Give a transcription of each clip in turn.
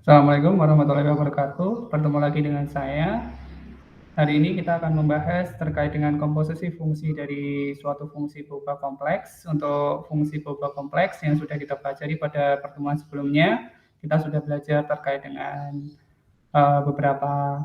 Assalamualaikum warahmatullahi wabarakatuh. Bertemu lagi dengan saya. Hari ini kita akan membahas terkait dengan komposisi fungsi dari suatu fungsi berupa kompleks. Untuk fungsi berupa kompleks yang sudah kita pelajari pada pertemuan sebelumnya, kita sudah belajar terkait dengan beberapa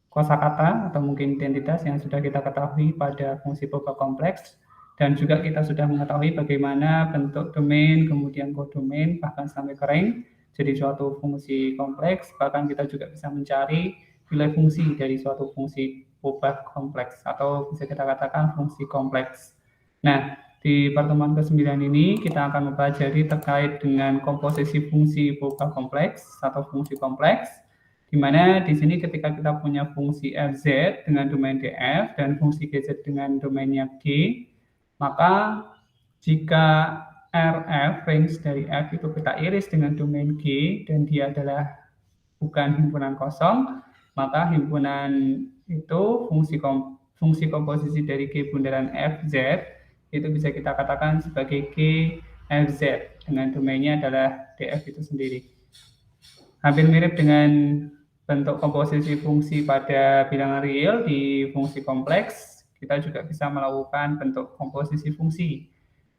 kosakata atau mungkin identitas yang sudah kita ketahui pada fungsi berupa kompleks, dan juga kita sudah mengetahui bagaimana bentuk domain, kemudian kodomain, bahkan sampai ke range jadi suatu fungsi kompleks. Bahkan kita juga bisa mencari nilai fungsi dari suatu fungsi berupa kompleks atau bisa kita katakan fungsi kompleks. Nah, di pertemuan ke-9 ini kita akan mempelajari terkait dengan komposisi fungsi berupa kompleks atau fungsi kompleks, di mana di sini ketika kita punya fungsi fz dengan domain df dan fungsi gz dengan domainnya g, maka jika rf range dari f itu kita iris dengan domain g dan dia adalah bukan himpunan kosong, maka himpunan itu fungsi komposisi dari G bundaran Fz itu bisa kita katakan sebagai G Fz dengan domainnya adalah df itu sendiri. Hampir mirip dengan bentuk komposisi fungsi pada bilangan real di fungsi kompleks, kita juga bisa melakukan bentuk komposisi fungsi.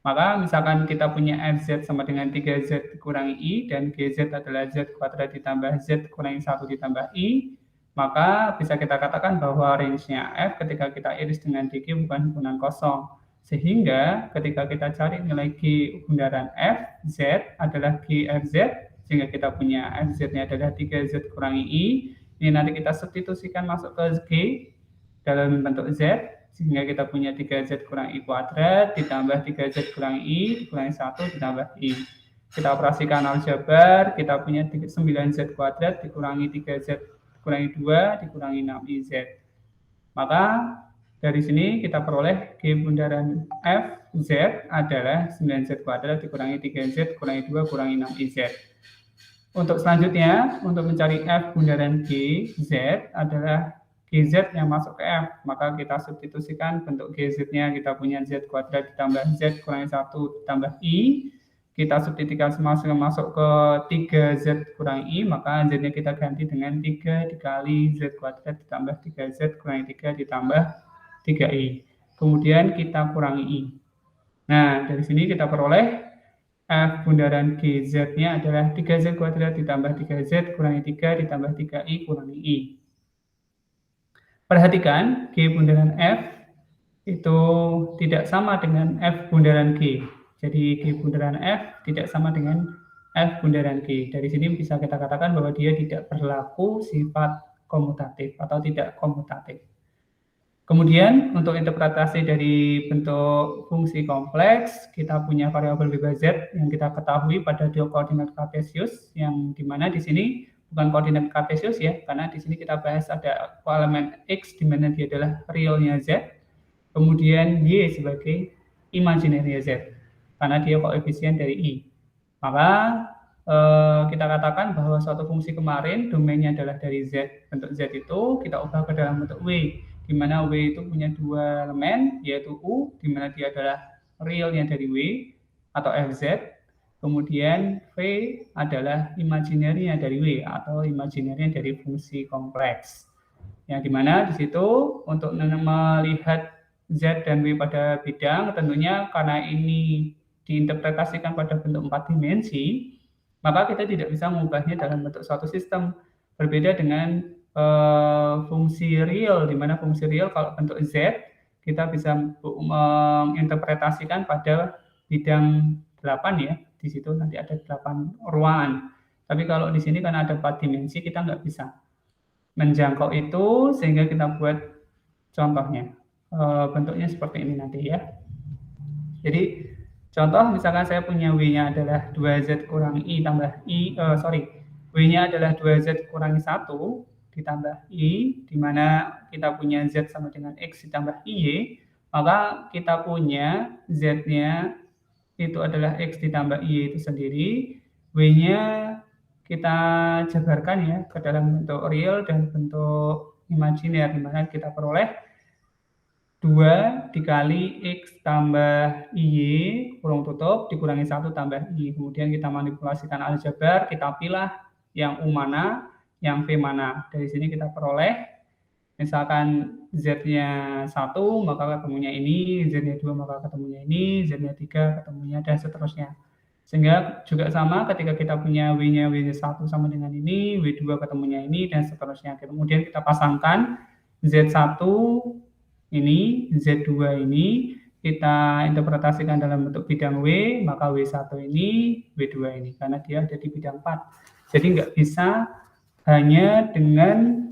Maka misalkan kita punya fz sama dengan 3z dikurangi i dan gz adalah z kuadrat ditambah z kurangi 1 ditambah i, maka bisa kita katakan bahwa range-nya f ketika kita iris dengan dg bukan himpunan kosong. Sehingga ketika kita cari nilai g bundaran f, z adalah g fz, sehingga kita punya fz-nya adalah 3z kurangi i. Ini nanti kita substitusikan masuk ke g dalam bentuk z, sehingga kita punya 3z kurang i kuadrat ditambah 3z kurang i dikurangi 1 ditambah i. Kita operasikan aljabar, kita punya 9z kuadrat dikurangi 3z dikurangi 2 dikurangi 6iz. Maka dari sini kita peroleh G bundaran Fz adalah 9z kuadrat dikurangi 3z kurangi 2 kurangi 6iz. Untuk selanjutnya, untuk mencari F bundaran G, Z adalah GZ yang masuk ke F. Maka kita substitusikan bentuk GZ-nya, kita punya Z kuadrat ditambah Z kurangi 1 ditambah I. Kita substitusikan masuk ke 3Z kurang I, maka Z-nya kita ganti dengan 3 dikali Z kuadrat ditambah 3Z kurangi 3 ditambah 3I. Kemudian kita kurangi I. Nah, dari sini kita peroleh F bundaran GZ-nya adalah 3Z kuadrat ditambah 3Z kurangi 3 ditambah 3I kurangi I. Perhatikan, G bundaran F itu tidak sama dengan F bundaran G. Jadi G bundaran F tidak sama dengan F bundaran G. Dari sini bisa kita katakan bahwa dia tidak berlaku sifat komutatif atau tidak komutatif. Kemudian untuk interpretasi dari bentuk fungsi kompleks, kita punya variabel bebas z yang kita ketahui pada dua koordinat kartesius, yang dimana di sini bukan koordinat kartesius ya, karena di sini kita bahas ada elemen x di mana dia adalah realnya z, kemudian y sebagai imaginary z, karena dia koefisien dari i. Maka kita katakan bahwa suatu fungsi kemarin domainnya adalah dari z, bentuk z itu kita ubah ke dalam bentuk w, di mana W itu punya dua elemen, yaitu U, di mana dia adalah realnya dari W, atau Fz, kemudian V adalah imaginary-nya dari W, atau imaginary dari fungsi kompleks. Yang dimana di situ, untuk melihat Z dan W pada bidang, tentunya karena ini diinterpretasikan pada bentuk 4 dimensi, maka kita tidak bisa mengubahnya dalam bentuk suatu sistem. Berbeda dengan fungsi real, di mana fungsi real kalau bentuk Z kita bisa menginterpretasikan pada bidang 8 ya. Di situ nanti ada 8 ruangan. Tapi kalau di sini kan ada 4 dimensi, kita nggak bisa menjangkau itu, sehingga kita buat contohnya. Bentuknya seperti ini nanti ya. Jadi contoh misalkan saya punya W-nya adalah 2Z kurang I tambah W-nya adalah 2Z kurangi 1 ditambah I, di mana kita punya Z sama dengan X ditambah Y, maka kita punya Z-nya itu adalah X ditambah Y itu sendiri, W-nya kita jabarkan ya ke dalam bentuk real dan bentuk imajiner, di mana kita peroleh 2 dikali X tambah Y kurung tutup dikurangi 1 tambah Y. Kemudian kita manipulasikan aljabar, kita pilih yang U mana, yang V mana. Dari sini kita peroleh, misalkan Z-nya 1, maka ketemunya ini, Z-nya 2, maka ketemunya ini, Z-nya 3, ketemunya, dan seterusnya. Sehingga juga sama ketika kita punya W-nya 1 sama dengan ini, W2 ketemunya ini, dan seterusnya. Kemudian kita pasangkan Z1 ini, Z2 ini, kita interpretasikan dalam bentuk bidang W, maka W1 ini, W2 ini, karena dia ada di bidang 4. Jadi nggak bisa hanya dengan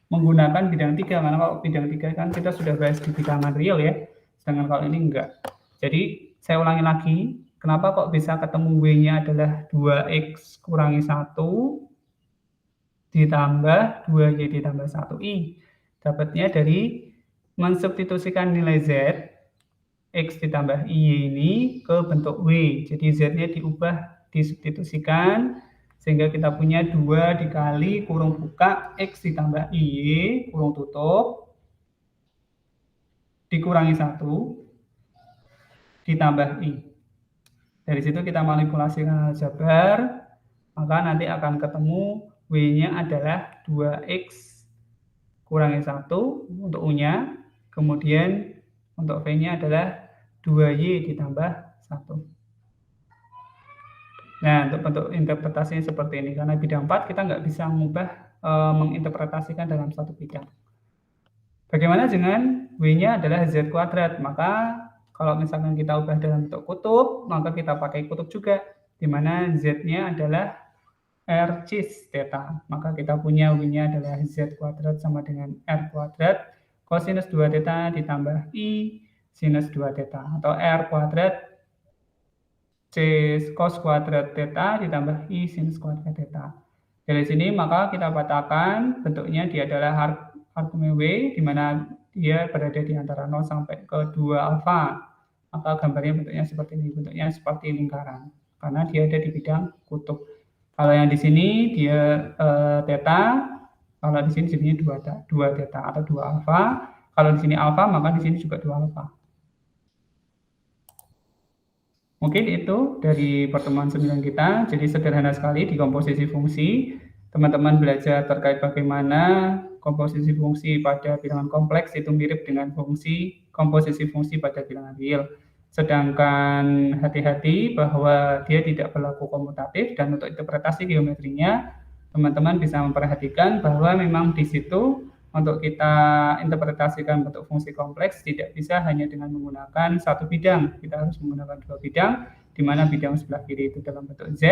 menggunakan bidang 3, karena kalau bidang 3 kan kita sudah bahas di bilangan real ya, sedangkan kalau ini enggak. Jadi saya ulangi lagi, kenapa kok bisa ketemu W-nya adalah 2X kurangi 1 ditambah 2Y ditambah 1I. Dapatnya dari mensubstitusikan nilai Z, X ditambah Y ini ke bentuk W. Jadi Z-nya diubah, disubstitusikan, sehingga kita punya 2 dikali kurung buka X ditambah Y, kurung tutup, dikurangi 1, ditambah I. Dari situ kita manipulasikan aljabar, maka nanti akan ketemu W-nya adalah 2X kurangi 1 untuk U-nya, kemudian untuk V-nya adalah 2Y ditambah 1. Nah, untuk bentuk interpretasinya seperti ini. Karena bidang 4 kita nggak bisa menginterpretasikan dalam satu bidang. Bagaimana dengan W-nya adalah Z kuadrat? Maka kalau misalkan kita ubah dalam bentuk kutub, maka kita pakai kutub juga, di mana Z-nya adalah R cis theta. Maka kita punya W-nya adalah Z kuadrat sama dengan R kuadrat kosinus 2 theta ditambah I sinus 2 theta, atau R kuadrat C cos kuadrat theta ditambah I sinus kuadrat theta. Dari sini maka kita katakan bentuknya dia adalah argumen W, di mana dia berada di antara 0 sampai ke 2 alfa. Maka gambarnya bentuknya seperti ini, bentuknya seperti lingkaran, karena dia ada di bidang kutub. Kalau yang di sini dia theta, kalau di sini jadinya 2 theta atau 2 alfa. Kalau di sini alfa, maka di sini juga 2 alfa. Mungkin itu dari pertemuan 9 kita. Jadi sederhana sekali di komposisi fungsi. Teman-teman belajar terkait bagaimana komposisi fungsi pada bilangan kompleks itu mirip dengan komposisi fungsi pada bilangan real. Sedangkan hati-hati bahwa dia tidak berlaku komutatif, dan untuk interpretasi geometrinya teman-teman bisa memperhatikan bahwa memang di situ untuk kita interpretasikan bentuk fungsi kompleks tidak bisa hanya dengan menggunakan satu bidang. Kita harus menggunakan 2 bidang, di mana bidang sebelah kiri itu dalam bentuk Z,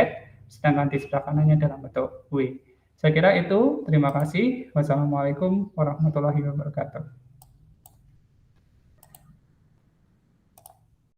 sedangkan di sebelah kanannya dalam bentuk W. Saya kira itu. Terima kasih. Wassalamualaikum warahmatullahi wabarakatuh.